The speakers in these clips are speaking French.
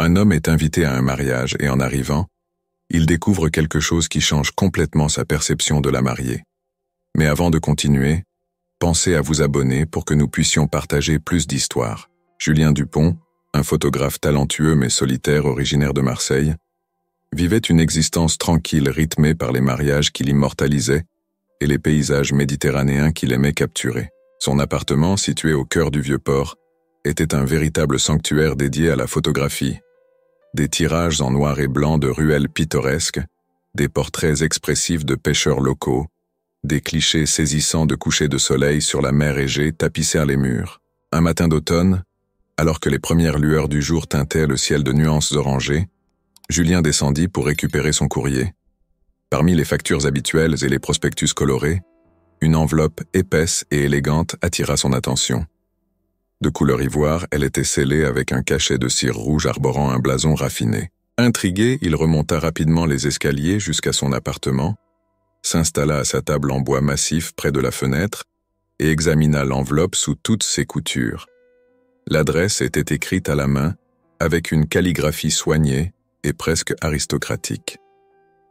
Un homme est invité à un mariage et en arrivant, il découvre quelque chose qui change complètement sa perception de la mariée. Mais avant de continuer, pensez à vous abonner pour que nous puissions partager plus d'histoires. Julien Dupont, un photographe talentueux mais solitaire originaire de Marseille, vivait une existence tranquille rythmée par les mariages qu'il immortalisait et les paysages méditerranéens qu'il aimait capturer. Son appartement, situé au cœur du Vieux-Port, était un véritable sanctuaire dédié à la photographie. Des tirages en noir et blanc de ruelles pittoresques, des portraits expressifs de pêcheurs locaux, des clichés saisissants de couchers de soleil sur la mer Égée tapissèrent les murs. Un matin d'automne, alors que les premières lueurs du jour teintaient le ciel de nuances orangées, Julien descendit pour récupérer son courrier. Parmi les factures habituelles et les prospectus colorés, une enveloppe épaisse et élégante attira son attention. De couleur ivoire, elle était scellée avec un cachet de cire rouge arborant un blason raffiné. Intrigué, il remonta rapidement les escaliers jusqu'à son appartement, s'installa à sa table en bois massif près de la fenêtre et examina l'enveloppe sous toutes ses coutures. L'adresse était écrite à la main, avec une calligraphie soignée et presque aristocratique.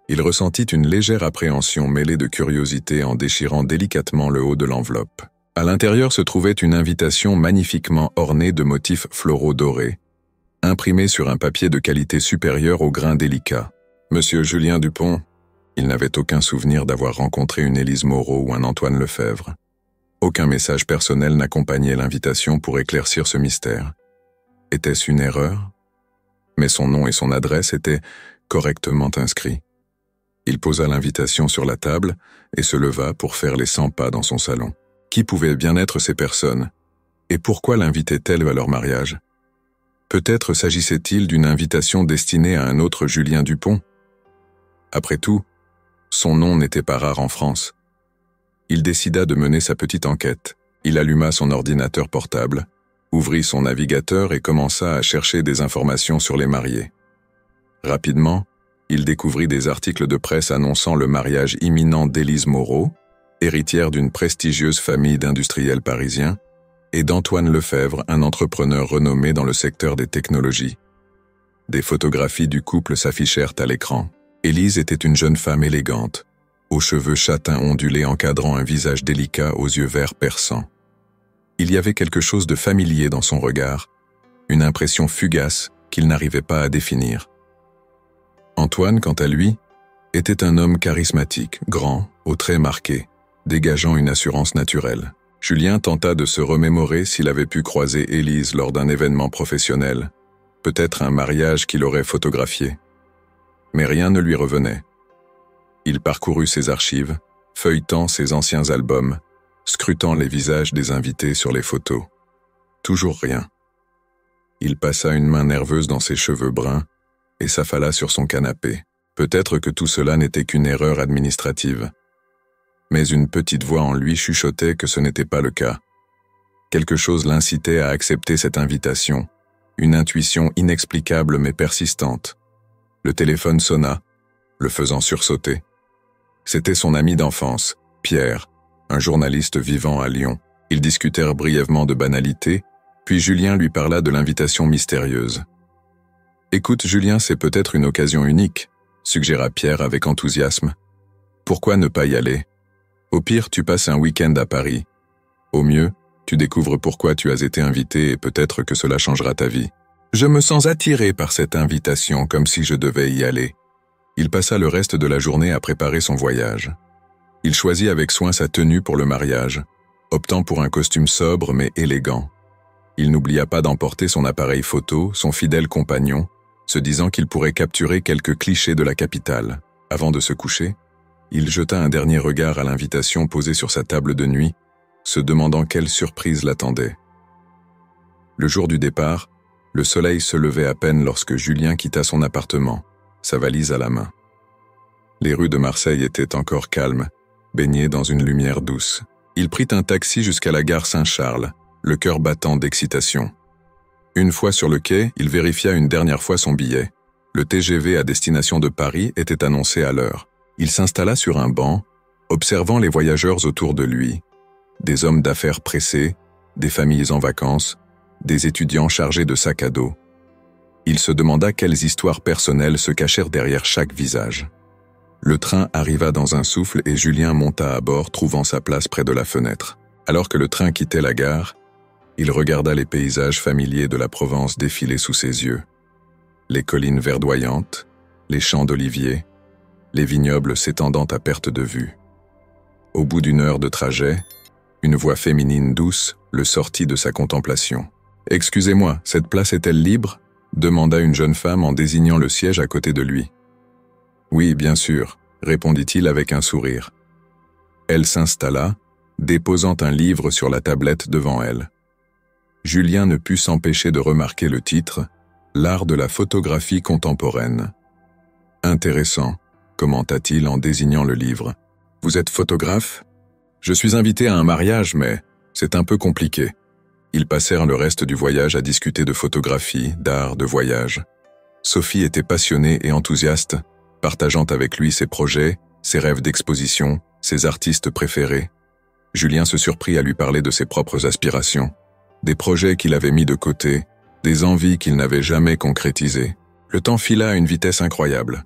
Il ressentit une légère appréhension mêlée de curiosité en déchirant délicatement le haut de l'enveloppe. À l'intérieur se trouvait une invitation magnifiquement ornée de motifs floraux dorés, imprimée sur un papier de qualité supérieure au grain délicat. Monsieur Julien Dupont, il n'avait aucun souvenir d'avoir rencontré une Élise Moreau ou un Antoine Lefebvre. Aucun message personnel n'accompagnait l'invitation pour éclaircir ce mystère. Était-ce une erreur? Mais son nom et son adresse étaient correctement inscrits. Il posa l'invitation sur la table et se leva pour faire les 100 pas dans son salon. Qui pouvaient bien être ces personnes? Et pourquoi l'invitaient-elles à leur mariage? Peut-être s'agissait-il d'une invitation destinée à un autre Julien Dupont? Après tout, son nom n'était pas rare en France. Il décida de mener sa petite enquête. Il alluma son ordinateur portable, ouvrit son navigateur et commença à chercher des informations sur les mariés. Rapidement, il découvrit des articles de presse annonçant le mariage imminent d'Élise Moreau, héritière d'une prestigieuse famille d'industriels parisiens, et d'Antoine Lefebvre, un entrepreneur renommé dans le secteur des technologies. Des photographies du couple s'affichèrent à l'écran. Élise était une jeune femme élégante, aux cheveux châtains ondulés encadrant un visage délicat aux yeux verts perçants. Il y avait quelque chose de familier dans son regard, une impression fugace qu'il n'arrivait pas à définir. Antoine, quant à lui, était un homme charismatique, grand, aux traits marqués, dégageant une assurance naturelle. Julien tenta de se remémorer s'il avait pu croiser Élise lors d'un événement professionnel, peut-être un mariage qu'il aurait photographié. Mais rien ne lui revenait. Il parcourut ses archives, feuilletant ses anciens albums, scrutant les visages des invités sur les photos. Toujours rien. Il passa une main nerveuse dans ses cheveux bruns et s'affala sur son canapé. Peut-être que tout cela n'était qu'une erreur administrative. Mais une petite voix en lui chuchotait que ce n'était pas le cas. Quelque chose l'incitait à accepter cette invitation, une intuition inexplicable mais persistante. Le téléphone sonna, le faisant sursauter. C'était son ami d'enfance, Pierre, un journaliste vivant à Lyon. Ils discutèrent brièvement de banalités, puis Julien lui parla de l'invitation mystérieuse. « Écoute, Julien, c'est peut-être une occasion unique », suggéra Pierre avec enthousiasme. « Pourquoi ne pas y aller? Au pire, tu passes un week-end à Paris. Au mieux, tu découvres pourquoi tu as été invité et peut-être que cela changera ta vie. » Je me sens attiré par cette invitation comme si je devais y aller. Il passa le reste de la journée à préparer son voyage. Il choisit avec soin sa tenue pour le mariage, optant pour un costume sobre mais élégant. Il n'oublia pas d'emporter son appareil photo, son fidèle compagnon, se disant qu'il pourrait capturer quelques clichés de la capitale. Avant de se coucher, il jeta un dernier regard à l'invitation posée sur sa table de nuit, se demandant quelle surprise l'attendait. Le jour du départ, le soleil se levait à peine lorsque Julien quitta son appartement, sa valise à la main. Les rues de Marseille étaient encore calmes, baignées dans une lumière douce. Il prit un taxi jusqu'à la gare Saint-Charles, le cœur battant d'excitation. Une fois sur le quai, il vérifia une dernière fois son billet. Le TGV à destination de Paris était annoncé à l'heure. Il s'installa sur un banc, observant les voyageurs autour de lui. Des hommes d'affaires pressés, des familles en vacances, des étudiants chargés de sacs à dos. Il se demanda quelles histoires personnelles se cachèrent derrière chaque visage. Le train arriva dans un souffle et Julien monta à bord, trouvant sa place près de la fenêtre. Alors que le train quittait la gare, il regarda les paysages familiers de la Provence défiler sous ses yeux. Les collines verdoyantes, les champs d'oliviers, les vignobles s'étendant à perte de vue. Au bout d'une heure de trajet, une voix féminine douce le sortit de sa contemplation. « Excusez-moi, cette place est-elle libre ?» demanda une jeune femme en désignant le siège à côté de lui. « Oui, bien sûr », répondit-il avec un sourire. Elle s'installa, déposant un livre sur la tablette devant elle. Julien ne put s'empêcher de remarquer le titre « L'art de la photographie contemporaine ». « Intéressant », commenta-t-il en désignant le livre. « Vous êtes photographe ? Je suis invité à un mariage, mais c'est un peu compliqué. » Ils passèrent le reste du voyage à discuter de photographie, d'art, de voyage. Sophie était passionnée et enthousiaste, partageant avec lui ses projets, ses rêves d'exposition, ses artistes préférés. Julien se surprit à lui parler de ses propres aspirations, des projets qu'il avait mis de côté, des envies qu'il n'avait jamais concrétisées. Le temps fila à une vitesse incroyable.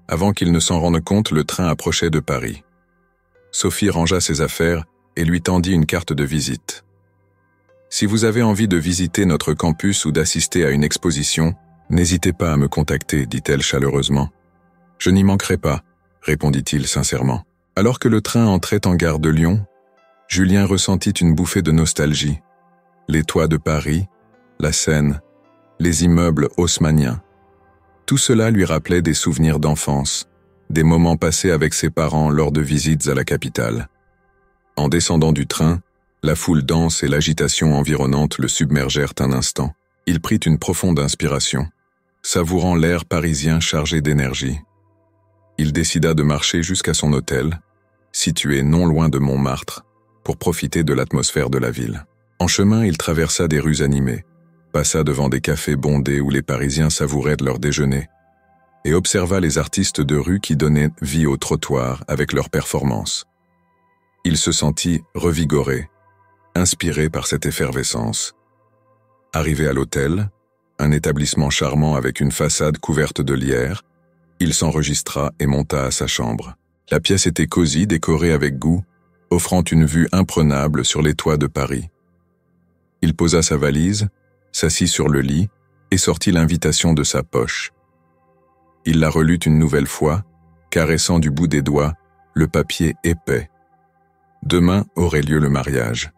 Avant qu'il ne s'en rende compte, le train approchait de Paris. Sophie rangea ses affaires et lui tendit une carte de visite. « Si vous avez envie de visiter notre campus ou d'assister à une exposition, n'hésitez pas à me contacter, dit-elle chaleureusement. « Je n'y manquerai pas, répondit-il sincèrement. Alors que le train entrait en gare de Lyon, Julien ressentit une bouffée de nostalgie. Les toits de Paris, la Seine, les immeubles haussmanniens. Tout cela lui rappelait des souvenirs d'enfance, des moments passés avec ses parents lors de visites à la capitale. En descendant du train, la foule dense et l'agitation environnante le submergèrent un instant. Il prit une profonde inspiration, savourant l'air parisien chargé d'énergie. Il décida de marcher jusqu'à son hôtel, situé non loin de Montmartre, pour profiter de l'atmosphère de la ville. En chemin, il traversa des rues animées, passa devant des cafés bondés où les Parisiens savouraient de leur déjeuner, et observa les artistes de rue qui donnaient vie au trottoir avec leurs performances. Il se sentit revigoré, inspiré par cette effervescence. Arrivé à l'hôtel, un établissement charmant avec une façade couverte de lierre, il s'enregistra et monta à sa chambre. La pièce était cosy, décorée avec goût, offrant une vue imprenable sur les toits de Paris. Il posa sa valise, s'assit sur le lit et sortit l'invitation de sa poche. Il la relut une nouvelle fois, caressant du bout des doigts le papier épais. Demain aurait lieu le mariage,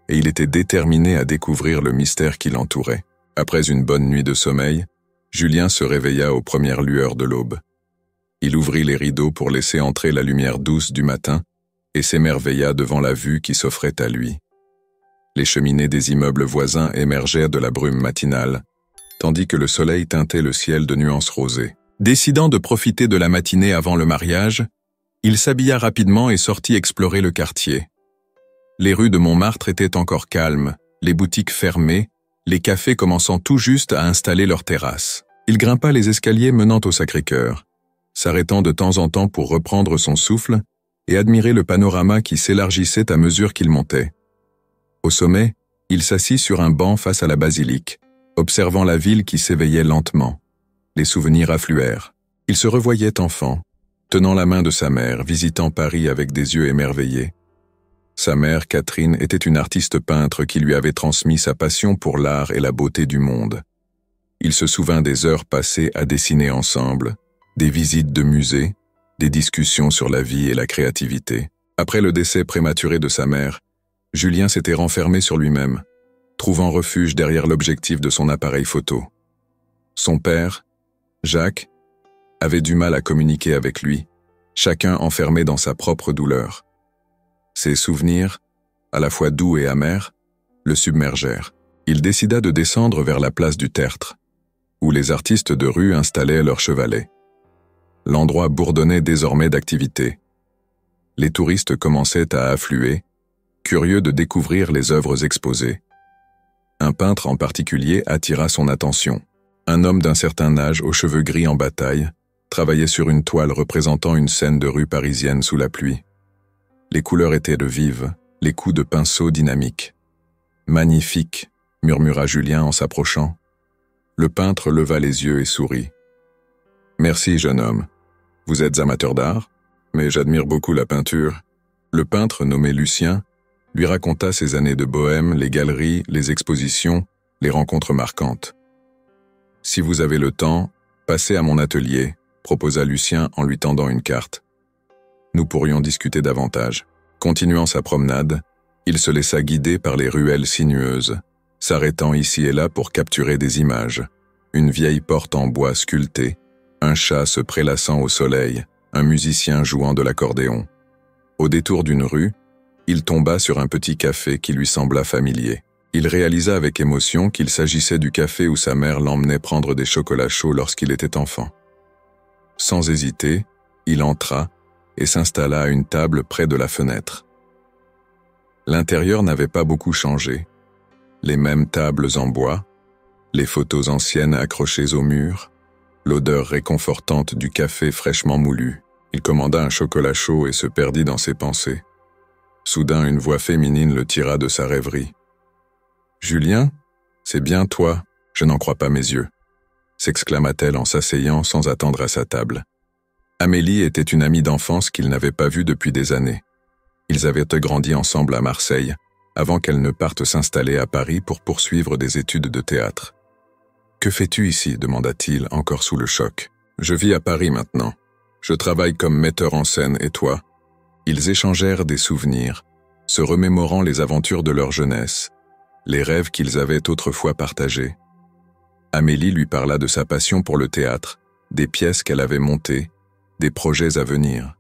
et il était déterminé à découvrir le mystère qui l'entourait. Après une bonne nuit de sommeil, Julien se réveilla aux premières lueurs de l'aube. Il ouvrit les rideaux pour laisser entrer la lumière douce du matin et s'émerveilla devant la vue qui s'offrait à lui. Les cheminées des immeubles voisins émergèrent de la brume matinale, tandis que le soleil teintait le ciel de nuances rosées. Décidant de profiter de la matinée avant le mariage, il s'habilla rapidement et sortit explorer le quartier. Les rues de Montmartre étaient encore calmes, les boutiques fermées, les cafés commençant tout juste à installer leurs terrasses. Il grimpa les escaliers menant au Sacré-Cœur, s'arrêtant de temps en temps pour reprendre son souffle et admirer le panorama qui s'élargissait à mesure qu'il montait. Au sommet, il s'assit sur un banc face à la basilique, observant la ville qui s'éveillait lentement. Les souvenirs affluèrent. Il se revoyait enfant, tenant la main de sa mère, visitant Paris avec des yeux émerveillés. Sa mère, Catherine, était une artiste peintre qui lui avait transmis sa passion pour l'art et la beauté du monde. Il se souvint des heures passées à dessiner ensemble, des visites de musées, des discussions sur la vie et la créativité. Après le décès prématuré de sa mère, Julien s'était renfermé sur lui-même, trouvant refuge derrière l'objectif de son appareil photo. Son père, Jacques, avait du mal à communiquer avec lui, chacun enfermé dans sa propre douleur. Ses souvenirs, à la fois doux et amers, le submergèrent. Il décida de descendre vers la place du Tertre, où les artistes de rue installaient leurs chevalets. L'endroit bourdonnait désormais d'activité. Les touristes commençaient à affluer, curieux de découvrir les œuvres exposées. Un peintre en particulier attira son attention. Un homme d'un certain âge, aux cheveux gris en bataille, travaillait sur une toile représentant une scène de rue parisienne sous la pluie. Les couleurs étaient de vives, les coups de pinceau dynamiques. « Magnifique !» murmura Julien en s'approchant. Le peintre leva les yeux et sourit. « Merci, jeune homme. Vous êtes amateur d'art, mais j'admire beaucoup la peinture. » Le peintre, nommé Lucien, lui raconta ses années de bohème, les galeries, les expositions, les rencontres marquantes. « Si vous avez le temps, passez à mon atelier, » proposa Lucien en lui tendant une carte. Nous pourrions discuter davantage. Continuant sa promenade, il se laissa guider par les ruelles sinueuses, s'arrêtant ici et là pour capturer des images. Une vieille porte en bois sculptée, un chat se prélassant au soleil, un musicien jouant de l'accordéon. Au détour d'une rue, il tomba sur un petit café qui lui sembla familier. Il réalisa avec émotion qu'il s'agissait du café où sa mère l'emmenait prendre des chocolats chauds lorsqu'il était enfant. Sans hésiter, il entra et s'installa à une table près de la fenêtre. L'intérieur n'avait pas beaucoup changé. Les mêmes tables en bois, les photos anciennes accrochées au mur, l'odeur réconfortante du café fraîchement moulu. Il commanda un chocolat chaud et se perdit dans ses pensées. Soudain, une voix féminine le tira de sa rêverie. « Julien, c'est bien toi, je n'en crois pas mes yeux », s'exclama-t-elle en s'asseyant sans attendre à sa table. Amélie était une amie d'enfance qu'il n'avait pas vue depuis des années. Ils avaient grandi ensemble à Marseille, avant qu'elle ne parte s'installer à Paris pour poursuivre des études de théâtre. « Que fais-tu ici » demanda-t-il, encore sous le choc. « Je vis à Paris maintenant. Je travaille comme metteur en scène, et toi ?» Ils échangèrent des souvenirs, se remémorant les aventures de leur jeunesse, les rêves qu'ils avaient autrefois partagés. Amélie lui parla de sa passion pour le théâtre, des pièces qu'elle avait montées, des projets à venir.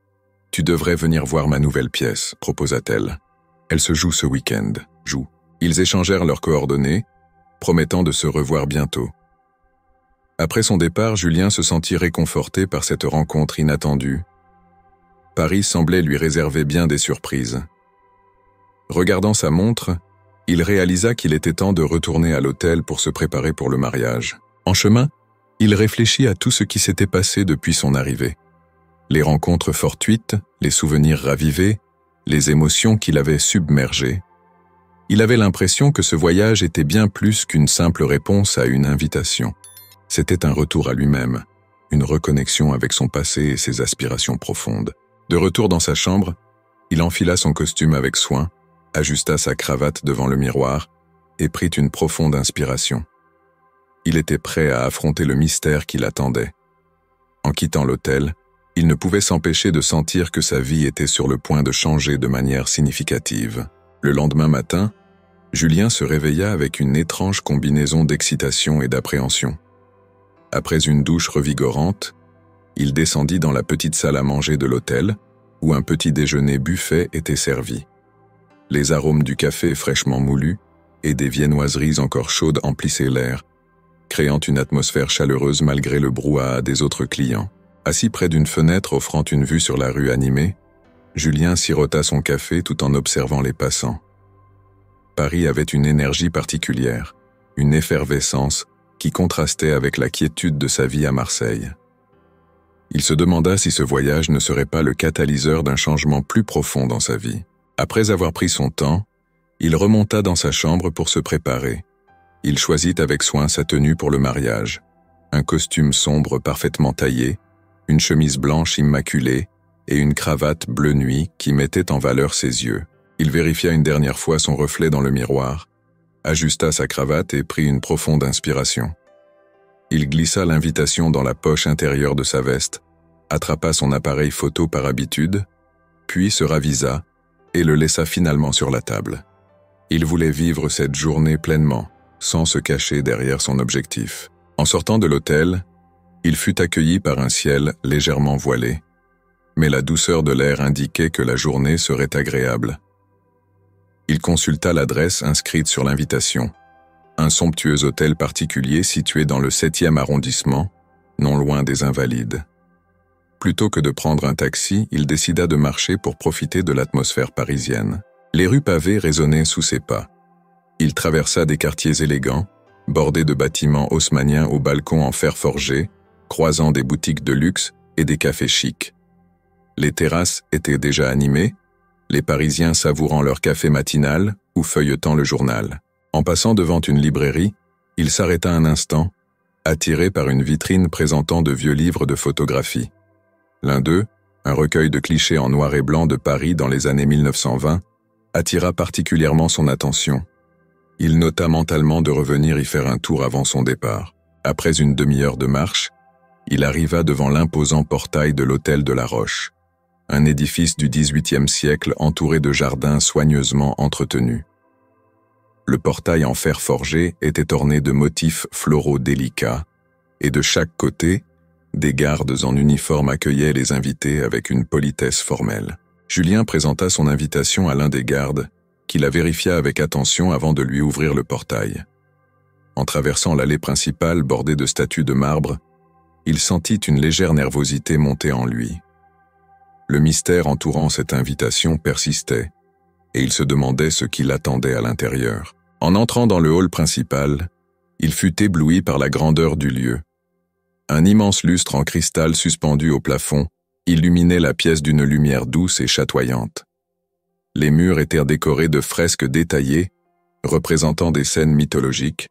« Tu devrais venir voir ma nouvelle pièce », proposa-t-elle. « Elle se joue ce week-end. » Ils échangèrent leurs coordonnées, promettant de se revoir bientôt. Après son départ, Julien se sentit réconforté par cette rencontre inattendue. Paris semblait lui réserver bien des surprises. Regardant sa montre, il réalisa qu'il était temps de retourner à l'hôtel pour se préparer pour le mariage. En chemin, il réfléchit à tout ce qui s'était passé depuis son arrivée. Les rencontres fortuites, les souvenirs ravivés, les émotions qui l'avaient submergé. Il avait l'impression que ce voyage était bien plus qu'une simple réponse à une invitation. C'était un retour à lui-même, une reconnexion avec son passé et ses aspirations profondes. De retour dans sa chambre, il enfila son costume avec soin, ajusta sa cravate devant le miroir et prit une profonde inspiration. Il était prêt à affronter le mystère qui l'attendait. En quittant l'hôtel, il ne pouvait s'empêcher de sentir que sa vie était sur le point de changer de manière significative. Le lendemain matin, Julien se réveilla avec une étrange combinaison d'excitation et d'appréhension. Après une douche revigorante, il descendit dans la petite salle à manger de l'hôtel, où un petit déjeuner buffet était servi. Les arômes du café fraîchement moulu et des viennoiseries encore chaudes emplissaient l'air, créant une atmosphère chaleureuse malgré le brouhaha des autres clients. Assis près d'une fenêtre offrant une vue sur la rue animée, Julien sirota son café tout en observant les passants. Paris avait une énergie particulière, une effervescence qui contrastait avec la quiétude de sa vie à Marseille. Il se demanda si ce voyage ne serait pas le catalyseur d'un changement plus profond dans sa vie. Après avoir pris son temps, il remonta dans sa chambre pour se préparer. Il choisit avec soin sa tenue pour le mariage. Un costume sombre parfaitement taillé, une chemise blanche immaculée et une cravate bleu nuit qui mettait en valeur ses yeux. Il vérifia une dernière fois son reflet dans le miroir, ajusta sa cravate et prit une profonde inspiration. Il glissa l'invitation dans la poche intérieure de sa veste, attrapa son appareil photo par habitude, puis se ravisa et le laissa finalement sur la table. Il voulait vivre cette journée pleinement, sans se cacher derrière son objectif. En sortant de l'hôtel, il fut accueilli par un ciel légèrement voilé, mais la douceur de l'air indiquait que la journée serait agréable. Il consulta l'adresse inscrite sur l'invitation, un somptueux hôtel particulier situé dans le 7e arrondissement, non loin des Invalides. Plutôt que de prendre un taxi, il décida de marcher pour profiter de l'atmosphère parisienne. Les rues pavées résonnaient sous ses pas. Il traversa des quartiers élégants, bordés de bâtiments haussmanniens aux balcons en fer forgé, croisant des boutiques de luxe et des cafés chics. Les terrasses étaient déjà animées, les Parisiens savourant leur café matinal ou feuilletant le journal. En passant devant une librairie, Il s'arrêta un instant, attiré par une vitrine présentant de vieux livres de photographie. L'un d'eux, un recueil de clichés en noir et blanc de Paris dans les années 1920, attira particulièrement son attention. Il nota mentalement de revenir y faire un tour avant son départ. Après une demi-heure de marche, il arriva devant l'imposant portail de l'hôtel de la Roche, un édifice du XVIIIe siècle entouré de jardins soigneusement entretenus. Le portail en fer forgé était orné de motifs floraux délicats, et de chaque côté, des gardes en uniforme accueillaient les invités avec une politesse formelle. Julien présenta son invitation à l'un des gardes, qui la vérifia avec attention avant de lui ouvrir le portail. En traversant l'allée principale bordée de statues de marbre, il sentit une légère nervosité monter en lui. Le mystère entourant cette invitation persistait, et il se demandait ce qui l'attendait à l'intérieur. En entrant dans le hall principal, il fut ébloui par la grandeur du lieu. Un immense lustre en cristal suspendu au plafond illuminait la pièce d'une lumière douce et chatoyante. Les murs étaient décorés de fresques détaillées, représentant des scènes mythologiques,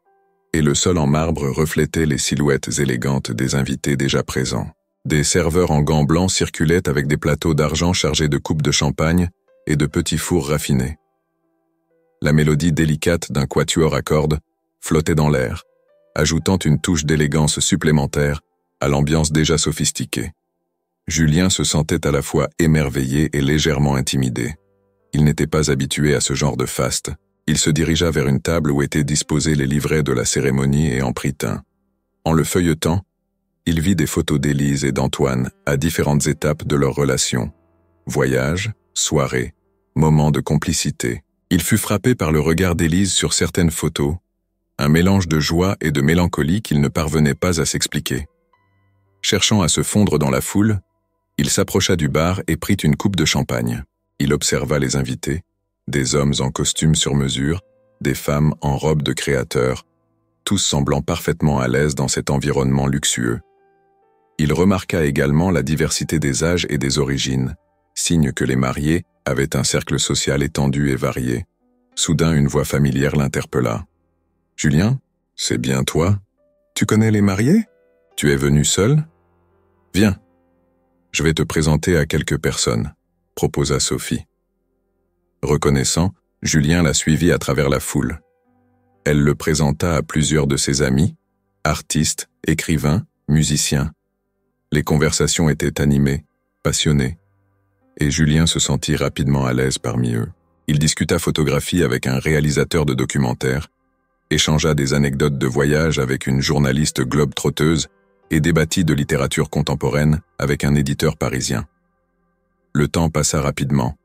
et le sol en marbre reflétait les silhouettes élégantes des invités déjà présents. Des serveurs en gants blancs circulaient avec des plateaux d'argent chargés de coupes de champagne et de petits fours raffinés. La mélodie délicate d'un quatuor à cordes flottait dans l'air, ajoutant une touche d'élégance supplémentaire à l'ambiance déjà sophistiquée. Julien se sentait à la fois émerveillé et légèrement intimidé. Il n'était pas habitué à ce genre de faste. Il se dirigea vers une table où étaient disposés les livrets de la cérémonie et en prit un. En le feuilletant, il vit des photos d'Élise et d'Antoine à différentes étapes de leur relation. Voyage, soirée, moments de complicité. Il fut frappé par le regard d'Élise sur certaines photos, un mélange de joie et de mélancolie qu'il ne parvenait pas à s'expliquer. Cherchant à se fondre dans la foule, il s'approcha du bar et prit une coupe de champagne. Il observa les invités, des hommes en costume sur mesure, des femmes en robe de créateur, tous semblant parfaitement à l'aise dans cet environnement luxueux. Il remarqua également la diversité des âges et des origines, signe que les mariés avaient un cercle social étendu et varié. Soudain, une voix familière l'interpella. « Julien, c'est bien toi? Tu connais les mariés? Tu es venu seul? Viens, je vais te présenter à quelques personnes, » proposa Sophie. Reconnaissant, Julien la suivit à travers la foule. Elle le présenta à plusieurs de ses amis, artistes, écrivains, musiciens. Les conversations étaient animées, passionnées, et Julien se sentit rapidement à l'aise parmi eux. Il discuta photographie avec un réalisateur de documentaires, échangea des anecdotes de voyage avec une journaliste globe-trotteuse et débattit de littérature contemporaine avec un éditeur parisien. Le temps passa rapidement,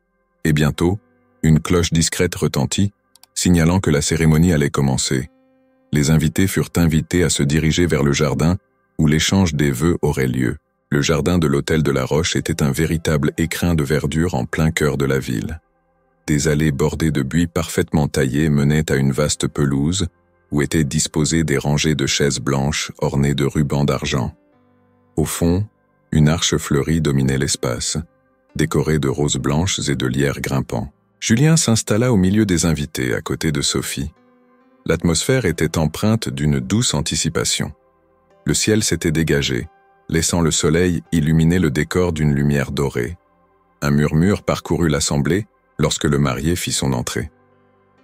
et bientôt, une cloche discrète retentit, signalant que la cérémonie allait commencer. Les invités furent invités à se diriger vers le jardin où l'échange des vœux aurait lieu. Le jardin de l'hôtel de la Roche était un véritable écrin de verdure en plein cœur de la ville. Des allées bordées de buis parfaitement taillés menaient à une vaste pelouse où étaient disposées des rangées de chaises blanches ornées de rubans d'argent. Au fond, une arche fleurie dominait l'espace, décorée de roses blanches et de lierres grimpants. Julien s'installa au milieu des invités, à côté de Sophie. L'atmosphère était empreinte d'une douce anticipation. Le ciel s'était dégagé, laissant le soleil illuminer le décor d'une lumière dorée. Un murmure parcourut l'assemblée lorsque le marié fit son entrée.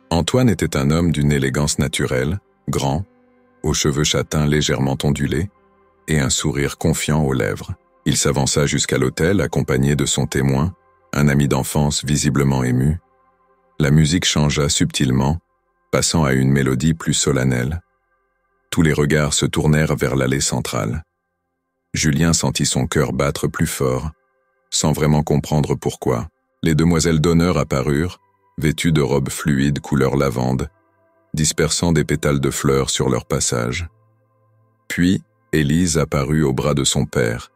Antoine était un homme d'une élégance naturelle, grand, aux cheveux châtains légèrement ondulés, et un sourire confiant aux lèvres. Il s'avança jusqu'à l'autel accompagné de son témoin, un ami d'enfance visiblement ému. La musique changea subtilement, passant à une mélodie plus solennelle. Tous les regards se tournèrent vers l'allée centrale. Julien sentit son cœur battre plus fort, sans vraiment comprendre pourquoi. Les demoiselles d'honneur apparurent, vêtues de robes fluides couleur lavande, dispersant des pétales de fleurs sur leur passage. Puis, Élise apparut au bras de son père.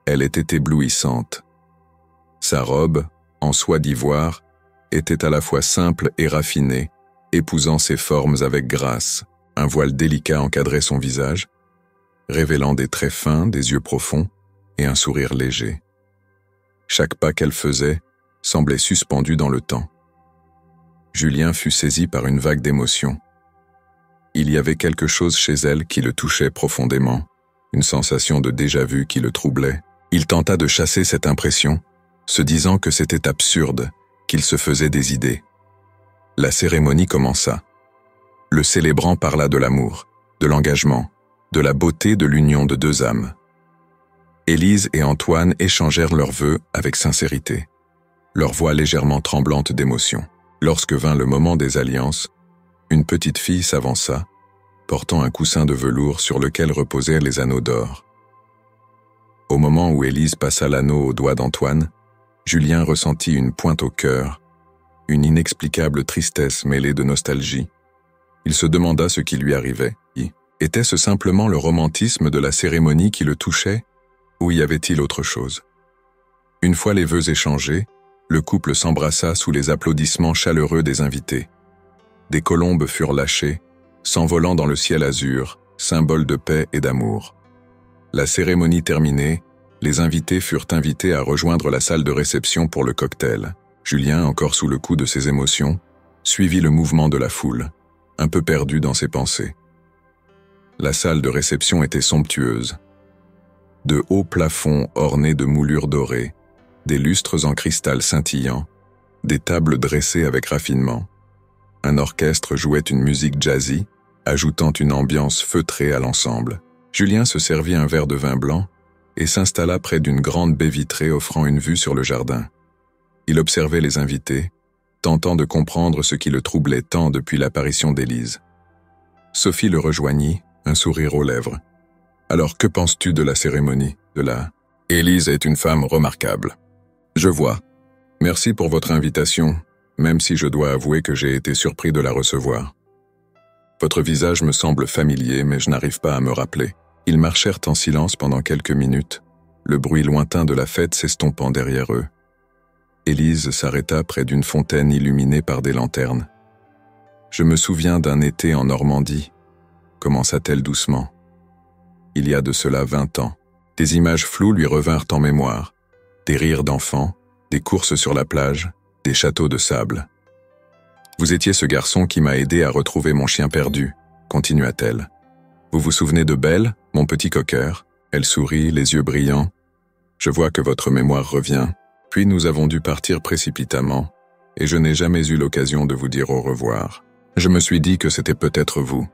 Elle était éblouissante. Sa robe, en soie d'ivoire, était à la fois simple et raffinée, épousant ses formes avec grâce. Un voile délicat encadrait son visage, révélant des traits fins, des yeux profonds et un sourire léger. Chaque pas qu'elle faisait semblait suspendu dans le temps. Julien fut saisi par une vague d'émotion. Il y avait quelque chose chez elle qui le touchait profondément, une sensation de déjà-vu qui le troublait. Il tenta de chasser cette impression, se disant que c'était absurde, qu'il se faisait des idées. La cérémonie commença. Le célébrant parla de l'amour, de l'engagement, de la beauté de l'union de deux âmes. Élise et Antoine échangèrent leurs vœux avec sincérité, leur voix légèrement tremblante d'émotion. Lorsque vint le moment des alliances, une petite fille s'avança, portant un coussin de velours sur lequel reposaient les anneaux d'or. Au moment où Élise passa l'anneau au doigt d'Antoine, Julien ressentit une pointe au cœur, une inexplicable tristesse mêlée de nostalgie. Il se demanda ce qui lui arrivait. Était-ce simplement le romantisme de la cérémonie qui le touchait, ou y avait-il autre chose? Une fois les vœux échangés, le couple s'embrassa sous les applaudissements chaleureux des invités. Des colombes furent lâchées, s'envolant dans le ciel azur, symbole de paix et d'amour. La cérémonie terminée, les invités furent invités à rejoindre la salle de réception pour le cocktail. Julien, encore sous le coup de ses émotions, suivit le mouvement de la foule, un peu perdu dans ses pensées. La salle de réception était somptueuse. De hauts plafonds ornés de moulures dorées, des lustres en cristal scintillant, des tables dressées avec raffinement. Un orchestre jouait une musique jazzy, ajoutant une ambiance feutrée à l'ensemble. Julien se servit un verre de vin blanc et s'installa près d'une grande baie vitrée offrant une vue sur le jardin. Il observait les invités, tentant de comprendre ce qui le troublait tant depuis l'apparition d'Élise. Sophie le rejoignit, un sourire aux lèvres. « Alors que penses-tu de la cérémonie, Élise est une femme remarquable. Je vois. Merci pour votre invitation, même si je dois avouer que j'ai été surpris de la recevoir. Votre visage me semble familier, mais je n'arrive pas à me rappeler. » Ils marchèrent en silence pendant quelques minutes, le bruit lointain de la fête s'estompant derrière eux. Élise s'arrêta près d'une fontaine illuminée par des lanternes. « Je me souviens d'un été en Normandie, » commença-t-elle doucement. Il y a de cela 20 ans. Des images floues lui revinrent en mémoire. Des rires d'enfants, des courses sur la plage, des châteaux de sable. « Vous étiez ce garçon qui m'a aidé à retrouver mon chien perdu, » continua-t-elle. « Vous vous souvenez de Belle, mon petit cocker ?» Elle sourit, les yeux brillants. « Je vois que votre mémoire revient. Puis nous avons dû partir précipitamment, et je n'ai jamais eu l'occasion de vous dire au revoir. Je me suis dit que c'était peut-être vous,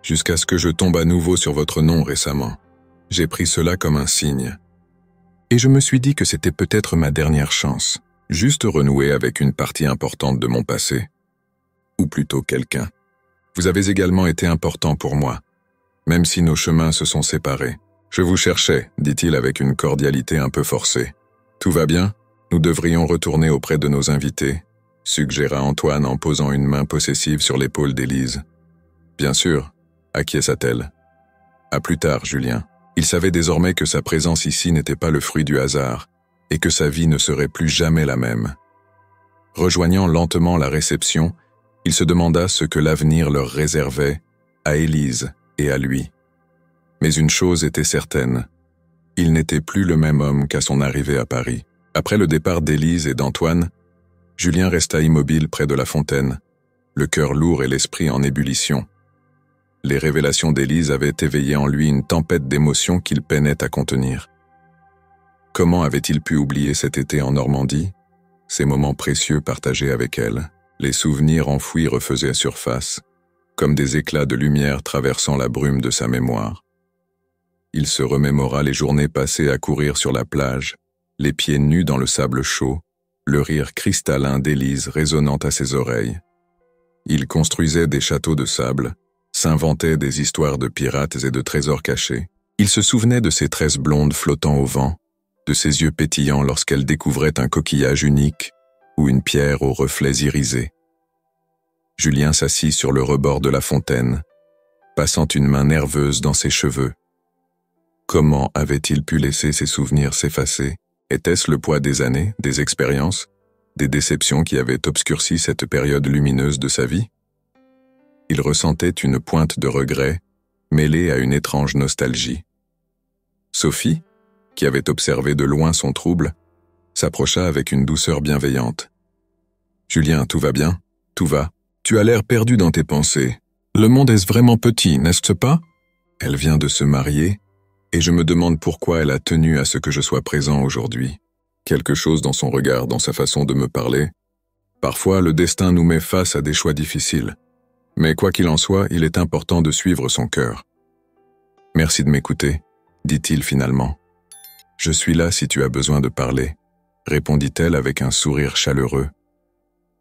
jusqu'à ce que je tombe à nouveau sur votre nom récemment. J'ai pris cela comme un signe. Et je me suis dit que c'était peut-être ma dernière chance, juste renouer avec une partie importante de mon passé. Ou plutôt quelqu'un. Vous avez également été important pour moi, même si nos chemins se sont séparés. Je vous cherchais, dit-il avec une cordialité un peu forcée. Tout va bien? Nous devrions retourner auprès de nos invités, suggéra Antoine en posant une main possessive sur l'épaule d'Élise. Bien sûr, acquiesça-t-elle. À plus tard, Julien. Il savait désormais que sa présence ici n'était pas le fruit du hasard, et que sa vie ne serait plus jamais la même. Rejoignant lentement la réception, il se demanda ce que l'avenir leur réservait, à Élise et à lui. Mais une chose était certaine, il n'était plus le même homme qu'à son arrivée à Paris. Après le départ d'Élise et d'Antoine, Julien resta immobile près de la fontaine, le cœur lourd et l'esprit en ébullition. Les révélations d'Élise avaient éveillé en lui une tempête d'émotions qu'il peinait à contenir. Comment avait-il pu oublier cet été en Normandie, ces moments précieux partagés avec elle? Les souvenirs enfouis refaisaient surface, comme des éclats de lumière traversant la brume de sa mémoire. Il se remémora les journées passées à courir sur la plage, les pieds nus dans le sable chaud, le rire cristallin d'Élise résonnant à ses oreilles. Il construisait des châteaux de sable, s'inventait des histoires de pirates et de trésors cachés. Il se souvenait de ses tresses blondes flottant au vent, de ses yeux pétillants lorsqu'elle découvrait un coquillage unique ou une pierre aux reflets irisés. Julien s'assit sur le rebord de la fontaine, passant une main nerveuse dans ses cheveux. Comment avait-il pu laisser ses souvenirs s'effacer? Était-ce le poids des années, des expériences, des déceptions qui avaient obscurci cette période lumineuse de sa vie? Il ressentait une pointe de regret, mêlée à une étrange nostalgie. Sophie, qui avait observé de loin son trouble, s'approcha avec une douceur bienveillante. « Julien, tout va bien? Tout va? Tu as l'air perdu dans tes pensées. Le monde est vraiment petit, n'est-ce pas? Elle vient de se marier, et je me demande pourquoi elle a tenu à ce que je sois présent aujourd'hui. Quelque chose dans son regard, dans sa façon de me parler. Parfois, le destin nous met face à des choix difficiles. Mais quoi qu'il en soit, il est important de suivre son cœur. Merci de m'écouter, dit-il finalement. Je suis là si tu as besoin de parler, répondit-elle avec un sourire chaleureux.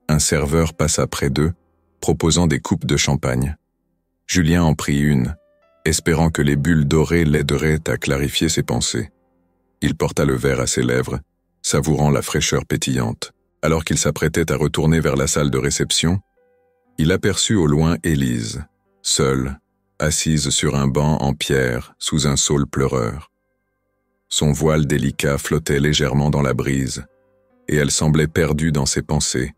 Un serveur passa près d'eux, proposant des coupes de champagne. Julien en prit une, espérant que les bulles dorées l'aideraient à clarifier ses pensées. Il porta le verre à ses lèvres, savourant la fraîcheur pétillante. Alors qu'il s'apprêtait à retourner vers la salle de réception, il aperçut au loin Élise, seule, assise sur un banc en pierre sous un saule pleureur. Son voile délicat flottait légèrement dans la brise, et elle semblait perdue dans ses pensées,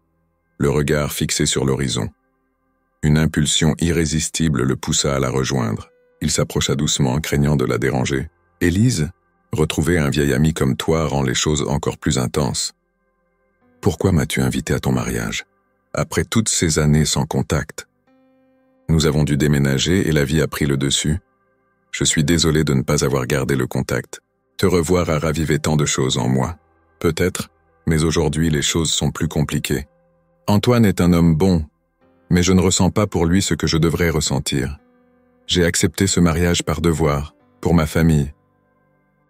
le regard fixé sur l'horizon. Une impulsion irrésistible le poussa à la rejoindre. Il s'approcha doucement, craignant de la déranger. « Élise, retrouver un vieil ami comme toi rend les choses encore plus intenses. Pourquoi m'as-tu invité à ton mariage, après toutes ces années sans contact? Nous avons dû déménager et la vie a pris le dessus. Je suis désolé de ne pas avoir gardé le contact. Te revoir a ravivé tant de choses en moi. Peut-être, mais aujourd'hui les choses sont plus compliquées. Antoine est un homme bon, mais je ne ressens pas pour lui ce que je devrais ressentir. J'ai accepté ce mariage par devoir, pour ma famille.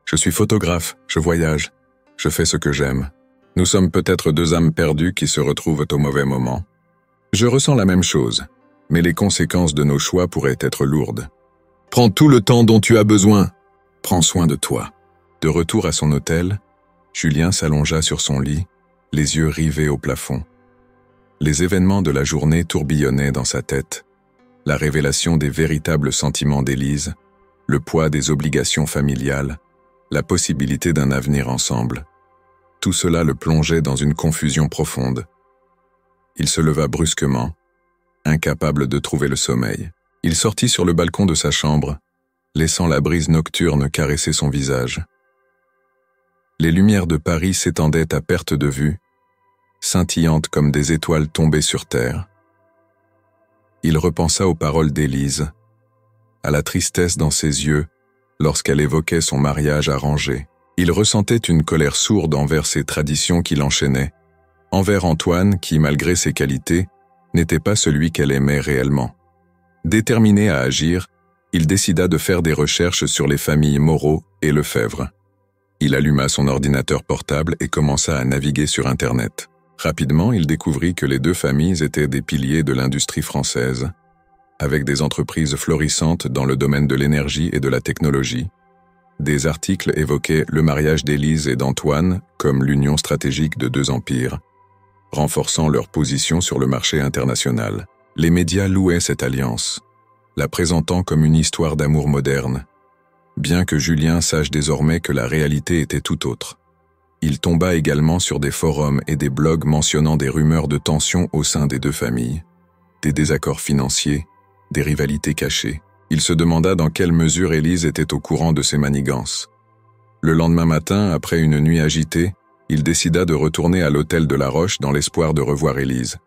Je suis photographe, je voyage, je fais ce que j'aime. Nous sommes peut-être deux âmes perdues qui se retrouvent au mauvais moment. Je ressens la même chose, mais les conséquences de nos choix pourraient être lourdes. Prends tout le temps dont tu as besoin. Prends soin de toi. De retour à son hôtel, Julien s'allongea sur son lit, les yeux rivés au plafond. Les événements de la journée tourbillonnaient dans sa tête. La révélation des véritables sentiments d'Élise, le poids des obligations familiales, la possibilité d'un avenir ensemble. Tout cela le plongeait dans une confusion profonde. Il se leva brusquement, incapable de trouver le sommeil. Il sortit sur le balcon de sa chambre, laissant la brise nocturne caresser son visage. Les lumières de Paris s'étendaient à perte de vue, scintillantes comme des étoiles tombées sur terre. Il repensa aux paroles d'Élise, à la tristesse dans ses yeux lorsqu'elle évoquait son mariage arrangé. Il ressentait une colère sourde envers ces traditions qui l'enchaînaient, envers Antoine qui, malgré ses qualités, n'était pas celui qu'elle aimait réellement. Déterminé à agir, il décida de faire des recherches sur les familles Moreau et Lefebvre. Il alluma son ordinateur portable et commença à naviguer sur Internet. Rapidement, il découvrit que les deux familles étaient des piliers de l'industrie française, avec des entreprises florissantes dans le domaine de l'énergie et de la technologie. Des articles évoquaient le mariage d'Élise et d'Antoine comme l'union stratégique de deux empires, renforçant leur position sur le marché international. Les médias louaient cette alliance, la présentant comme une histoire d'amour moderne, bien que Julien sache désormais que la réalité était tout autre. Il tomba également sur des forums et des blogs mentionnant des rumeurs de tensions au sein des deux familles, des désaccords financiers, des rivalités cachées. Il se demanda dans quelle mesure Élise était au courant de ces manigances. Le lendemain matin, après une nuit agitée, il décida de retourner à l'hôtel de La Roche dans l'espoir de revoir Élise.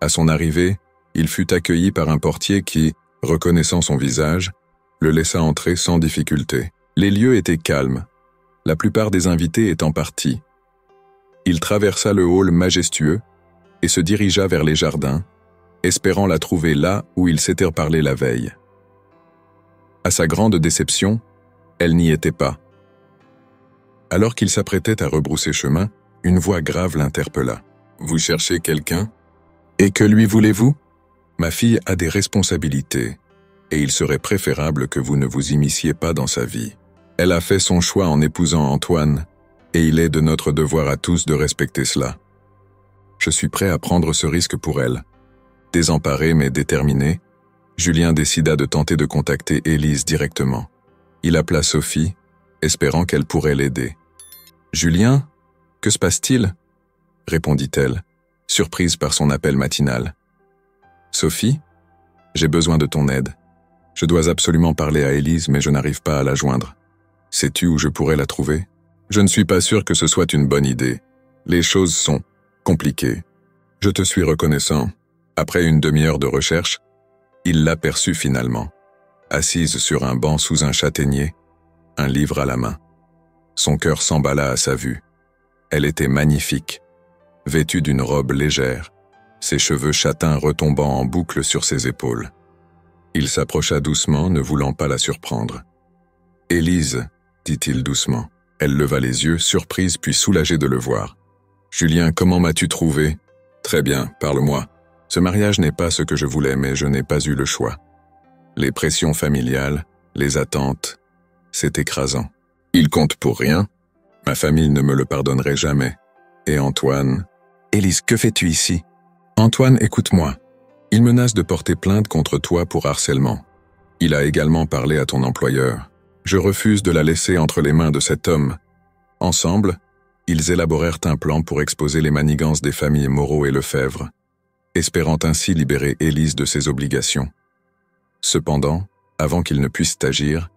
À son arrivée, il fut accueilli par un portier qui, reconnaissant son visage, le laissa entrer sans difficulté. Les lieux étaient calmes, la plupart des invités étant partis. Il traversa le hall majestueux et se dirigea vers les jardins, espérant la trouver là où ils s'étaient parlé la veille. À sa grande déception, elle n'y était pas. Alors qu'il s'apprêtait à rebrousser chemin, une voix grave l'interpella. « Vous cherchez quelqu'un? Et que lui voulez-vous? Ma fille a des responsabilités, et il serait préférable que vous ne vous immisciez pas dans sa vie. Elle a fait son choix en épousant Antoine, et il est de notre devoir à tous de respecter cela. Je suis prêt à prendre ce risque pour elle. » Désemparé mais déterminé, Julien décida de tenter de contacter Élise directement. Il appela Sophie, espérant qu'elle pourrait l'aider. « Julien, que se passe-t-il » répondit-elle, surprise par son appel matinal. « Sophie, j'ai besoin de ton aide. Je dois absolument parler à Élise, mais je n'arrive pas à la joindre. Sais-tu où je pourrais la trouver? Je ne suis pas sûr que ce soit une bonne idée. Les choses sont compliquées. Je te suis reconnaissant. Après une demi-heure de recherche, Il l'aperçut finalement, assise sur un banc sous un châtaignier, un livre à la main. Son cœur s'emballa à sa vue. Elle était magnifique, vêtue d'une robe légère, ses cheveux châtains retombant en boucle sur ses épaules. Il s'approcha doucement, ne voulant pas la surprendre. « Élise », dit-il doucement. Elle leva les yeux, surprise puis soulagée de le voir. « Julien, comment m'as-tu trouvé ?»« Très bien, parle-moi. Ce mariage n'est pas ce que je voulais, mais je n'ai pas eu le choix. Les pressions familiales, les attentes, c'est écrasant. Il compte pour rien. Ma famille ne me le pardonnerait jamais. Et Antoine... »« Élise, que fais-tu ici ?»« Antoine, écoute-moi. Il menace de porter plainte contre toi pour harcèlement. Il a également parlé à ton employeur. Je refuse de la laisser entre les mains de cet homme. » Ensemble, ils élaborèrent un plan pour exposer les manigances des familles Moreau et Lefebvre, espérant ainsi libérer Élise de ses obligations. Cependant, avant qu'ils ne puissent agir,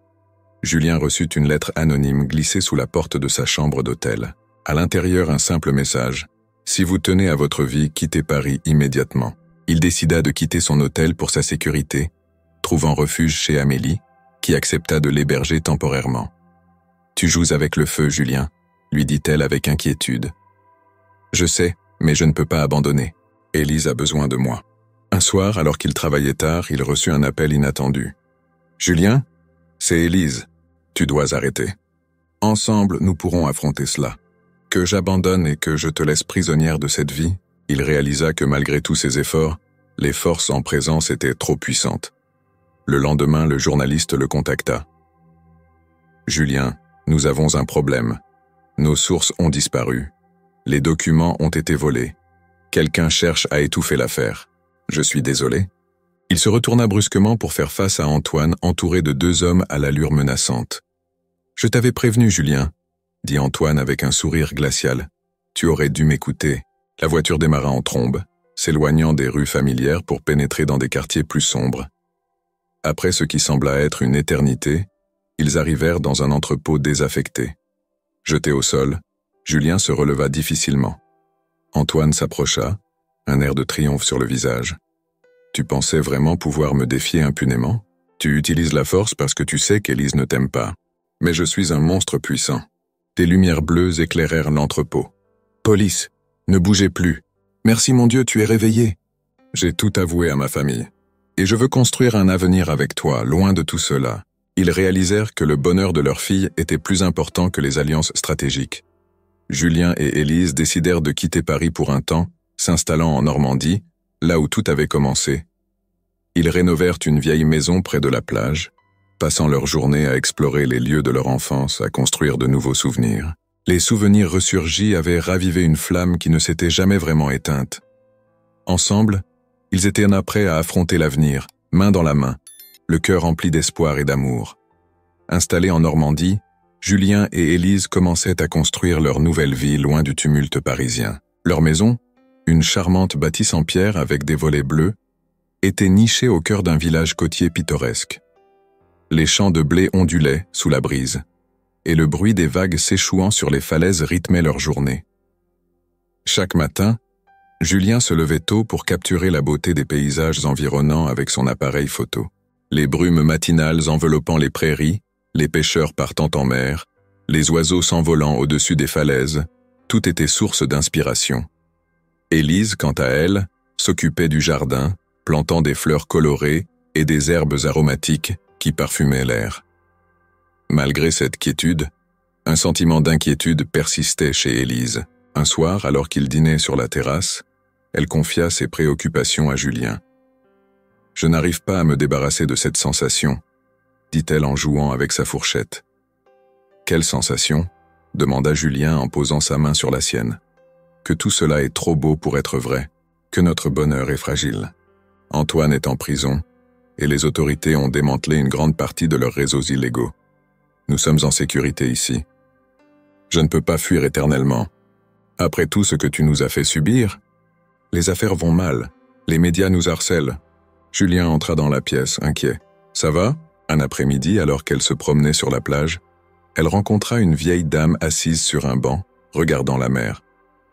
Julien reçut une lettre anonyme glissée sous la porte de sa chambre d'hôtel. À l'intérieur, un simple message. « Si vous tenez à votre vie, quittez Paris immédiatement. » Il décida de quitter son hôtel pour sa sécurité, trouvant refuge chez Amélie, qui accepta de l'héberger temporairement. « Tu joues avec le feu, Julien », lui dit-elle avec inquiétude. « Je sais, mais je ne peux pas abandonner. Élise a besoin de moi. » Un soir, alors qu'il travaillait tard, il reçut un appel inattendu. « Julien, c'est Élise. Tu dois arrêter. Ensemble, nous pourrons affronter cela. Que j'abandonne et que je te laisse prisonnière de cette vie ?» Il réalisa que malgré tous ses efforts, les forces en présence étaient trop puissantes. Le lendemain, le journaliste le contacta. « Julien, nous avons un problème. Nos sources ont disparu. Les documents ont été volés. Quelqu'un cherche à étouffer l'affaire. Je suis désolé. » Il se retourna brusquement pour faire face à Antoine, entouré de 2 hommes à l'allure menaçante. « Je t'avais prévenu, Julien, » dit Antoine avec un sourire glacial. « Tu aurais dû m'écouter. » La voiture démarra en trombe, s'éloignant des rues familières pour pénétrer dans des quartiers plus sombres. Après ce qui sembla être une éternité, ils arrivèrent dans un entrepôt désaffecté. Jeté au sol, Julien se releva difficilement. Antoine s'approcha, un air de triomphe sur le visage. « Tu pensais vraiment pouvoir me défier impunément ? Tu utilises la force parce que tu sais qu'Élise ne t'aime pas. Mais je suis un monstre puissant. » Des lumières bleues éclairèrent l'entrepôt. « Police, ne bougez plus. Merci mon Dieu, tu es réveillé. J'ai tout avoué à ma famille. Et je veux construire un avenir avec toi, loin de tout cela. » Ils réalisèrent que le bonheur de leur fille était plus important que les alliances stratégiques. Julien et Élise décidèrent de quitter Paris pour un temps, s'installant en Normandie, là où tout avait commencé. Ils rénovèrent une vieille maison près de la plage, passant leur journée à explorer les lieux de leur enfance, à construire de nouveaux souvenirs. Les souvenirs ressurgis avaient ravivé une flamme qui ne s'était jamais vraiment éteinte. Ensemble, ils étaient prêts à affronter l'avenir, main dans la main, le cœur rempli d'espoir et d'amour. Installés en Normandie, Julien et Élise commençaient à construire leur nouvelle vie loin du tumulte parisien. Leur maison, une charmante bâtisse en pierre avec des volets bleus, était nichée au cœur d'un village côtier pittoresque. Les champs de blé ondulaient sous la brise, et le bruit des vagues s'échouant sur les falaises rythmait leur journée. Chaque matin, Julien se levait tôt pour capturer la beauté des paysages environnants avec son appareil photo. Les brumes matinales enveloppant les prairies, les pêcheurs partant en mer, les oiseaux s'envolant au-dessus des falaises, tout était source d'inspiration. Élise, quant à elle, s'occupait du jardin, plantant des fleurs colorées et des herbes aromatiques qui parfumaient l'air. Malgré cette quiétude, un sentiment d'inquiétude persistait chez Élise. Un soir, alors qu'il dînait sur la terrasse, elle confia ses préoccupations à Julien. « Je n'arrive pas à me débarrasser de cette sensation », dit-elle en jouant avec sa fourchette. « Quelle sensation ?» demanda Julien en posant sa main sur la sienne. « Que tout cela est trop beau pour être vrai, que notre bonheur est fragile. Antoine est en prison, et les autorités ont démantelé une grande partie de leurs réseaux illégaux. Nous sommes en sécurité ici. Je ne peux pas fuir éternellement. Après tout ce que tu nous as fait subir, les affaires vont mal, les médias nous harcèlent. » Julien entra dans la pièce, inquiet. « Ça va ?» Un après-midi, alors qu'elle se promenait sur la plage, elle rencontra une vieille dame assise sur un banc, regardant la mer.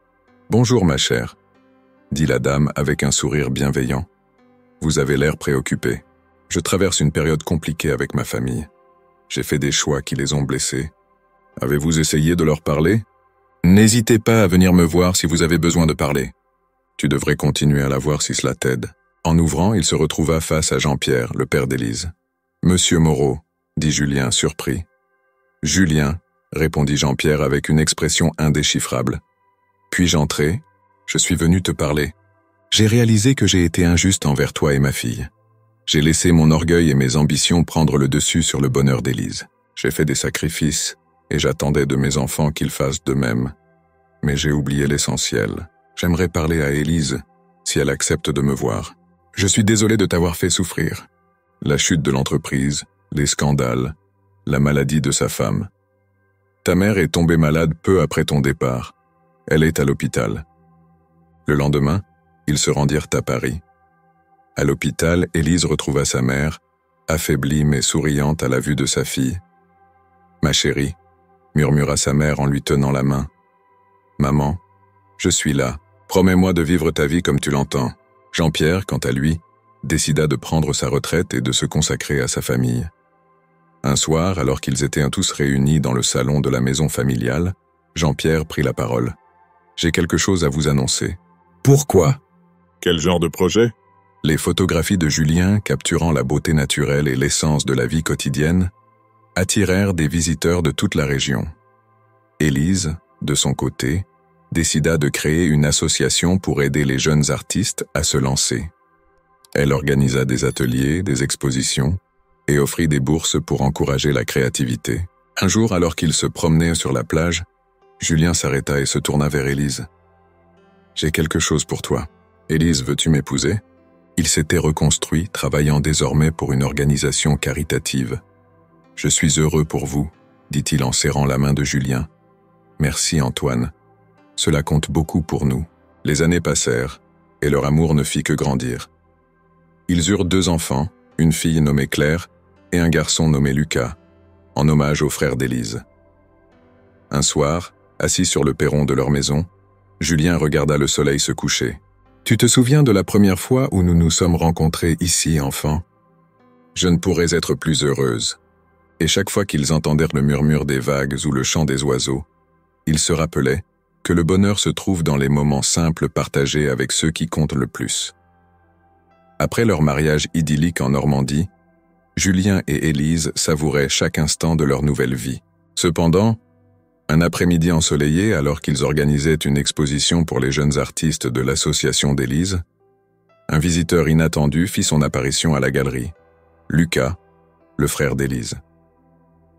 « Bonjour ma chère », dit la dame avec un sourire bienveillant. « Vous avez l'air préoccupé. Je traverse une période compliquée avec ma famille. J'ai fait des choix qui les ont blessés. Avez-vous essayé de leur parler? N'hésitez pas à venir me voir si vous avez besoin de parler. Tu devrais continuer à la voir si cela t'aide. En ouvrant, il se retrouva face à Jean-Pierre, le père d'Élise. « Monsieur Moreau », dit Julien, surpris. « Julien », répondit Jean-Pierre avec une expression indéchiffrable. « Puis-je entrer? Je suis venu te parler. J'ai réalisé que j'ai été injuste envers toi et ma fille. J'ai laissé mon orgueil et mes ambitions prendre le dessus sur le bonheur d'Élise. J'ai fait des sacrifices et j'attendais de mes enfants qu'ils fassent de même. Mais j'ai oublié l'essentiel. J'aimerais parler à Élise, si elle accepte de me voir. Je suis désolé de t'avoir fait souffrir. La chute de l'entreprise, les scandales, la maladie de sa femme. Ta mère est tombée malade peu après ton départ. Elle est à l'hôpital. Le lendemain, ils se rendirent à Paris. À l'hôpital, Élise retrouva sa mère, affaiblie mais souriante à la vue de sa fille. « Ma chérie », murmura sa mère en lui tenant la main. « Maman, je suis là. Promets-moi de vivre ta vie comme tu l'entends. » Jean-Pierre, quant à lui, décida de prendre sa retraite et de se consacrer à sa famille. Un soir, alors qu'ils étaient tous réunis dans le salon de la maison familiale, Jean-Pierre prit la parole. « J'ai quelque chose à vous annoncer. »« Pourquoi ?»« Quel genre de projet ?» Les photographies de Julien, capturant la beauté naturelle et l'essence de la vie quotidienne, attirèrent des visiteurs de toute la région. Élise, de son côté, décida de créer une association pour aider les jeunes artistes à se lancer. Elle organisa des ateliers, des expositions et offrit des bourses pour encourager la créativité. Un jour, alors qu'il se promenait sur la plage, Julien s'arrêta et se tourna vers Élise. « J'ai quelque chose pour toi. Élise, veux-tu m'épouser ?» Il s'était reconstruit, travaillant désormais pour une organisation caritative. « Je suis heureux pour vous, » dit-il en serrant la main de Julien. « Merci Antoine. Cela compte beaucoup pour nous. » Les années passèrent, et leur amour ne fit que grandir. Ils eurent 2 enfants, une fille nommée Claire et un garçon nommé Lucas, en hommage au frère d'Élise. Un soir, assis sur le perron de leur maison, Julien regarda le soleil se coucher. « Tu te souviens de la première fois où nous nous sommes rencontrés ici, enfant? Je ne pourrais être plus heureuse. » Et chaque fois qu'ils entendèrent le murmure des vagues ou le chant des oiseaux, ils se rappelaient que le bonheur se trouve dans les moments simples partagés avec ceux qui comptent le plus. Après leur mariage idyllique en Normandie, Julien et Élise savouraient chaque instant de leur nouvelle vie. Cependant, un après-midi ensoleillé, alors qu'ils organisaient une exposition pour les jeunes artistes de l'association d'Élise, un visiteur inattendu fit son apparition à la galerie. Lucas, le frère d'Élise.